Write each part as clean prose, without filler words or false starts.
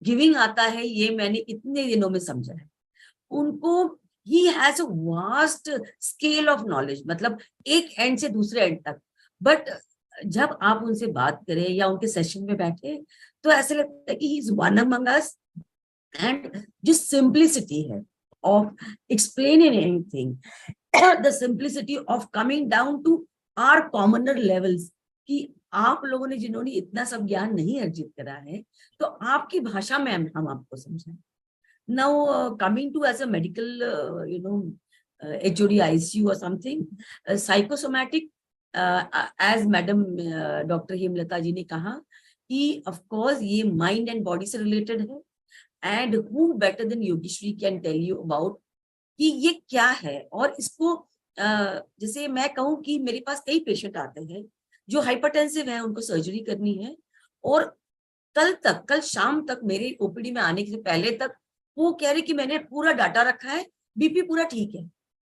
Giving आता है, ये मैंने इतने दिनों में समझा है। उनको he has a vast scale of knowledge, मतलब एक एंड से दूसरे एंड तक। बट जब आप उनसे बात करें या उनके सेशन में बैठे तो ऐसे लगता है कि he is one among us. And जो सिंप्लिसिटी है of explaining anything, the simplicity of coming down to our commoner levels, कि आप लोगों ने जिन्होंने इतना सब ज्ञान नहीं अर्जित करा है, तो आपकी भाषा में हम आपको समझाएं। Now, coming to as a medical, HOD ICU or something, psychosomatic, as Madam Dr. Hemlata जी ने कहा कि of course ये mind and body से related है, and who better than Yogeshwari can tell you about कि ये क्या है। और इसको जैसे मैं कहूँ कि मेरे पास कई पेशेंट आते हैं जो हाइपरटेंसिव है, उनको सर्जरी करनी है, और कल शाम तक मेरे ओपीडी में आने से पहले तक वो कह रहे कि मैंने पूरा डाटा रखा है, बीपी पूरा ठीक है।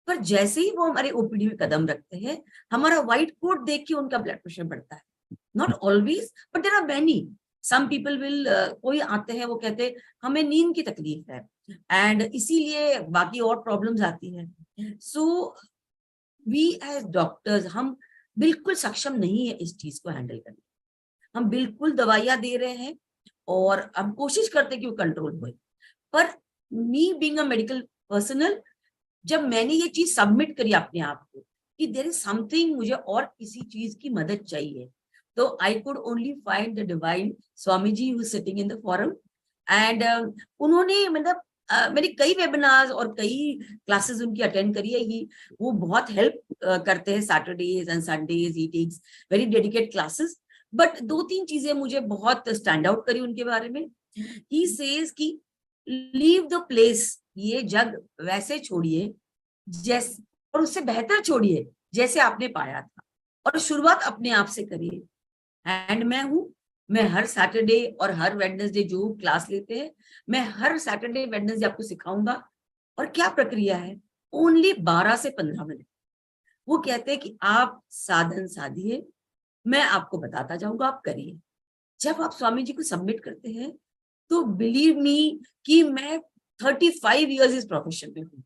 पर जैसे ही वो हमारे ओपीडी में कदम रखते हैं, हमारा व्हाइट कोट देख के उनका ब्लड प्रेशर बढ़ता है। Not always, but there are many. Some people will, कोई आते हैं वो कहते हैं हमें नींद की तकलीफ है, एंड इसीलिए बाकी और प्रॉब्लम्स आती है। सो वी एज डॉक्टर्स, हम बिल्कुल सक्षम नहीं है इस चीज को हैंडल करने। हम बिल्कुल दवाइयां दे रहे हैं और हम कोशिश करते हैं कि वो कंट्रोल हो। पर me being a medical personnel, जब मैंने ये चीज सबमिट करी अपने आप को कि देयर इज समथिंग, मुझे और किसी चीज की मदद चाहिए, तो I could only find the divine Swami ji who sitting in the forum. And उन्होंने मतलब मैंने कई वेबिनार्स और कई क्लासेस उनकी अटेंड करी है। वो बहुत हेल्प करते हैं, Saturdays and Sundays he takes very dedicate classes. But 2-3 चीजें मुझे बहुत स्टैंड आउट करी उनके बारे में। ही सेज कि लीव द प्लेस, ये जग वैसे छोड़िए जैसे, और उससे बेहतर छोड़िए जैसे आपने पाया था, और शुरुआत अपने आप से करिए। एंड मैं हर सैटरडे और हर वेडनेसडे जो क्लास लेते हैं, मैं हर सैटरडे वेडनेसडे आपको सिखाऊंगा। और क्या प्रक्रिया है, ओनली 12 से 15 मिनट। वो कहते हैं कि आप साधन साधिए, मैं आपको बताता जाऊंगा, आप करिए। जब आप स्वामी जी को सबमिट करते हैं तो बिलीव मी कि मैं 35 इयर्स इस प्रोफेशन में हूँ,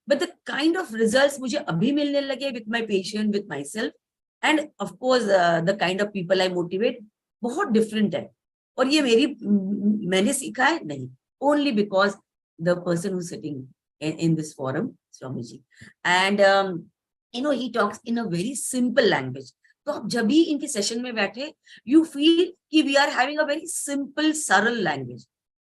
but the kind of results मुझे अभी मिलने लगे with my patient, with my self, end of course the kind of people I motivate बहुत डिफरेंट है। और ये मैंने सीखा है नहीं, only because the person who sitting in this forum, Swami ji. And he talks in a very simple language. तो आप जब भी इनके सेशन में बैठे, यू फील कि we are having a very simple सरल लैंग्वेज।